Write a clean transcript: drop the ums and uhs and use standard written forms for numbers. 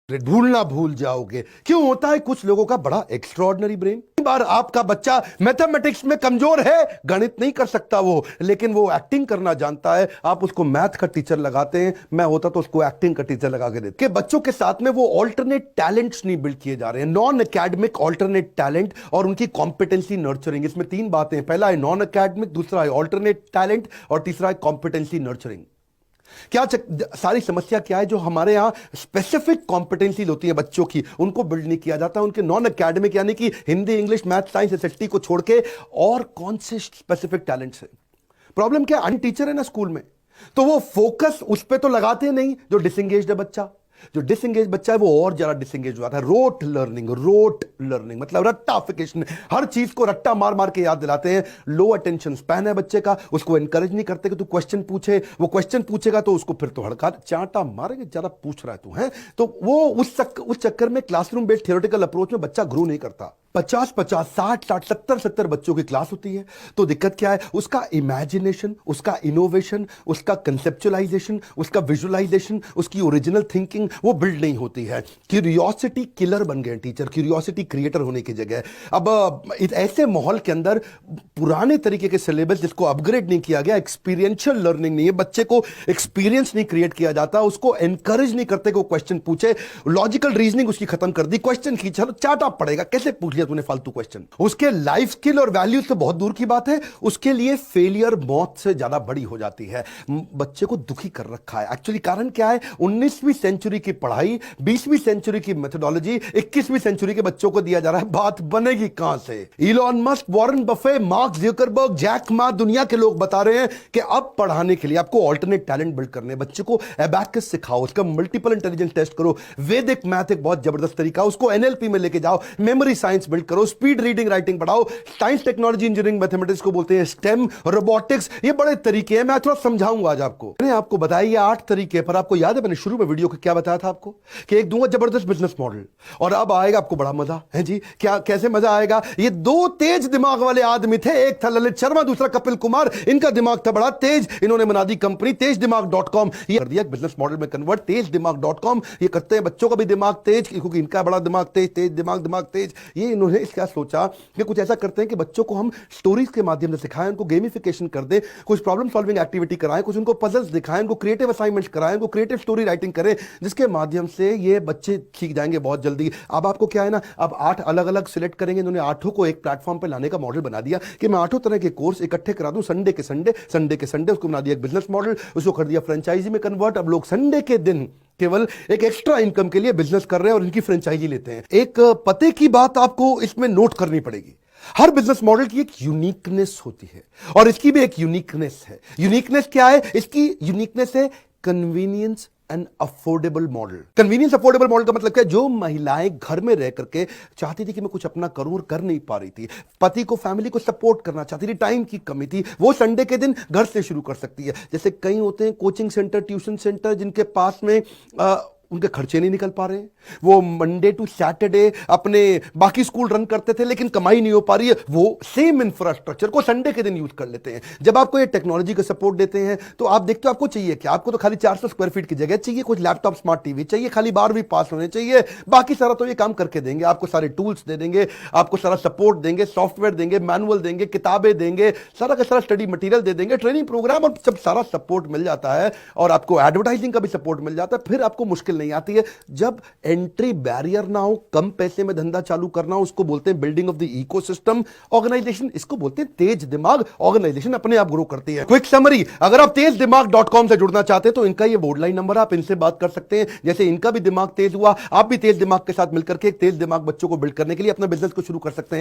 ढूंढना भूल जाओगे। क्यों होता है कुछ लोगों का बड़ा एक्स्ट्रॉर्डनरी ब्रेन। बार आपका बच्चा मैथमेटिक्स में कमजोर है, गणित नहीं कर सकता वो, लेकिन वो एक्टिंग करना जानता है, आप उसको मैथ का टीचर लगाते हैं। मैं होता तो उसको एक्टिंग का टीचर लगा के देते। बच्चों के साथ में वो ऑल्टरनेट टैलेंट्स नहीं बिल्ड किए जा रहे हैं, नॉन एकेडमिक ऑल्टरनेट टैलेंट और उनकी कॉम्पिटेंसी नर्चरिंग। इसमें तीन बातें, पहला है नॉन एकेडमिक, दूसरा है ऑल्टरनेट टैलेंट और तीसरा है कॉम्पिटेंसी नर्चरिंग। क्या सारी समस्या क्या है, जो हमारे यहां स्पेसिफिक कॉम्पिटेंसी होती है बच्चों की, उनको बिल्ड नहीं किया जाता। उनके नॉन एकेडमिक यानी कि Hindi, English, math, science, SST को छोड़ के और कौन से स्पेसिफिक टैलेंट्स है। प्रॉब्लम क्या, अन टीचर है ना स्कूल में, तो वो फोकस उस पर तो लगाते नहीं। जो डिसएंगेज्ड है बच्चा, जो डिसएंगेज बच्चा है वो और ज्यादा डिसएंगेज हो जाता है। रोट लर्निंग मतलब रट्टाफिकेशन, हर चीज को रट्टा मार मार के याद दिलाते हैं। लो अटेंशन स्पैन है बच्चे का, उसको एनकरेज नहीं करते कि तू क्वेश्चन पूछे। वो क्वेश्चन पूछेगा तो उसको फिर तो हड़का चांटा मारेंगे, ज्यादा पूछ रहा है तू है, तो वो उस चक्कर में क्लासरूम बेस्ड थियोरेटिकल अप्रोच में बच्चा ग्रो नहीं करता। 50-50, 60-60, 70-70 बच्चों की क्लास होती है, तो दिक्कत क्या है, उसका इमेजिनेशन, उसका इनोवेशन, उसका कंसेप्चुअलाइजेशन, उसका विजुअलाइजेशन, उसकी ओरिजिनल थिंकिंग वो बिल्ड नहीं होती है। क्यूरियोसिटी किलर बन गए टीचर, क्यूरियोसिटी क्रिएटर होने की जगह। अब ऐसे माहौल के अंदर पुराने तरीके के सिलेबस जिसको अपग्रेड नहीं किया गया, एक्सपीरियंशियल लर्निंग नहीं है, बच्चे को एक्सपीरियंस नहीं क्रिएट किया जाता, उसको एनकरेज नहीं करते कि वो क्वेश्चन पूछे, लॉजिकल रीजनिंग उसकी खत्म कर दी, क्वेश्चन खींचा तो चाटा पड़ेगा, कैसे पूछ लिया तूने फालतू क्वेश्चन। उसके लाइफ स्किल और वैल्यूज तो बहुत दूर की बात है, उसके लिए फेलियर मौत से ज्यादा बड़ी हो जाती है। बच्चे को दुखी कर रखा है। एक्चुअली कारण क्या है, 19वीं सेंचुरी की पढ़ाई, 20वीं सेंचुरी की मेथोडोलॉजी 21वीं सेंचुरी के बच्चों को दिया जा रहा है। बात बनेगी कहां से। Elon Musk, Warren Buffett, Mark Zuckerberg, Jack Ma, दुनिया के लोग बता रहे हैं कि अब पढ़ाने के लिए आपको ऑल्टरनेट टैलेंट बिल्ड करने, बच्चे को एबैकस सिखाओ, उसका मल्टीपल इंटेलिजेंस टेस्ट करो, वैदिक मैथ एक बहुत जबरदस्त तरीका, उसको एनएलपी में लेके जाओ, मेमोरी साइंस बिल्ड करो, स्पीड रीडिंग राइटिंग बढ़ाओ, साइंस टेक्नोलॉजी इंजीनियरिंग मैथमेटिक्स को बोलते हैं स्टेम, रोबोटिक्स, ये बड़े तरीके हैं। मैं थोड़ा समझाऊंगा आज आपको। मैंने आपको बताया ये 8 तरीके, पर आपको याद है मैंने शुरू में वीडियो को क्या बताया था आपको, कि एक दूंगा जबरदस्त बिजनेस मॉडल, और अब आएगा आपको बड़ा मजा है जी। क्या, कैसे मजा आएगा। ये 2 तेज दिमाग वाले आदमी थे, एक था ललित शर्मा, दूसरा कपिल कुमार। इनका दिमाग था बड़ा तेज, इन्होंने बना दी कंपनी तेजदिमाग.com, ये कर दिया बिजनेस मॉडल में कन्वर्ट, तेजदिमाग.com। ये करते हैं बच्चों का भी दिमाग तेज, क्योंकि इनका बड़ा दिमाग तेज, तेज दिमाग तेज। ये इन्होंने क्या सोचा कि कुछ ऐसा करते हैं कि बच्चों को हम स्टोरीज के माध्यम से सिखाएं, उनको गेमिफिकेशन कर दें, कुछ प्रॉब्लम सॉल्विंग एक्टिविटी कराएं, कुछ उनको पजल्स दिखाएं, उनको क्रिएटिव असाइनमेंट्स कराएं, उनको क्रिएटिव स्टोरी राइटिंग करें, जिसके माध्यम से ये बच्चे सीख जाएंगे बहुत जल्दी। अब आपको क्या है ना, अब 8 अलग अलग सिलेक्ट करेंगे, इन्होंने 8 को एक प्लेटफॉर्म पर लाने का मॉडल बना दिया कि मैं 8 तरह के कोर्स इकट्ठे करा दूं संडे के संडे, उसको बना दिया एक बिजनेस मॉडल, उसको कर दिया फ्रेंचाइजी में कन्वर्ट। अब लोग संडे के दिन केवल एक एक्स्ट्रा इनकम के लिए बिजनेस कर रहे हैं और इनकी फ्रेंचाइजी लेते हैं। एक पते की बात आपको इसमें नोट करनी पड़ेगी, हर बिजनेस मॉडल की एक यूनिकनेस होती है, और इसकी भी एक यूनिकनेस है। यूनिकनेस क्या है, इसकी यूनिकनेस है convenience and affordable model. Convenience affordable model का मतलब क्या है, जो महिलाएं घर में रह करके चाहती थी कि मैं कुछ अपना करूं और कर नहीं पा रही थी, पति को, फैमिली को सपोर्ट करना चाहती थी, टाइम की कमी थी, वो संडे के दिन घर से शुरू कर सकती है। जैसे कई होते हैं कोचिंग सेंटर, ट्यूशन सेंटर, जिनके पास में उनके खर्चे नहीं निकल पा रहे हैं, वो मंडे टू सैटरडे अपने बाकी स्कूल रन करते थे लेकिन कमाई नहीं हो पा रही है, वो सेम इंफ्रास्ट्रक्चर को संडे के दिन यूज कर लेते हैं। जब आपको ये टेक्नोलॉजी का सपोर्ट देते हैं तो आप देखते हो आपको चाहिए क्या, आपको तो खाली 400 स्क्वायर फीट की जगह चाहिए, कुछ लैपटॉप, स्मार्ट टीवी चाहिए, खाली 12वीं पास होने चाहिए, बाकी सारा तो ये काम करके देंगे। आपको सारे टूल्स दे देंगे, आपको सारा सपोर्ट देंगे, सॉफ्टवेयर देंगे, मैनुअल देंगे, किताबें देंगे, सारा का सारा स्टडी मटेरियल दे देंगे, ट्रेनिंग प्रोग्राम, और जब सारा सपोर्ट मिल जाता है और आपको एडवर्टाइजिंग का भी सपोर्ट मिल जाता है, फिर आपको मुश्किल नहीं आती है। जब एंट्री बैरियर ना हो, कम पैसे में धंधा चालू करना हो, उसको बोलते हैं building of the ecosystem organisation, इसको बोलते हैं तेज दिमाग ऑर्गेनाइजेशन, अपने आप ग्रो करती है। क्विक समरी, अगर आप तेजदिमाग.com से जुड़ना चाहते हैं तो इनका ये बोर्ड लाइन नंबर, आप इनसे बात कर सकते हैं। जैसे इनका भी दिमाग तेज हुआ, आप भी तेज दिमाग के साथ मिलकर के एक तेज दिमाग बच्चों को बिल्ड करने के लिए अपना बिजनेस को शुरू कर सकते हैं।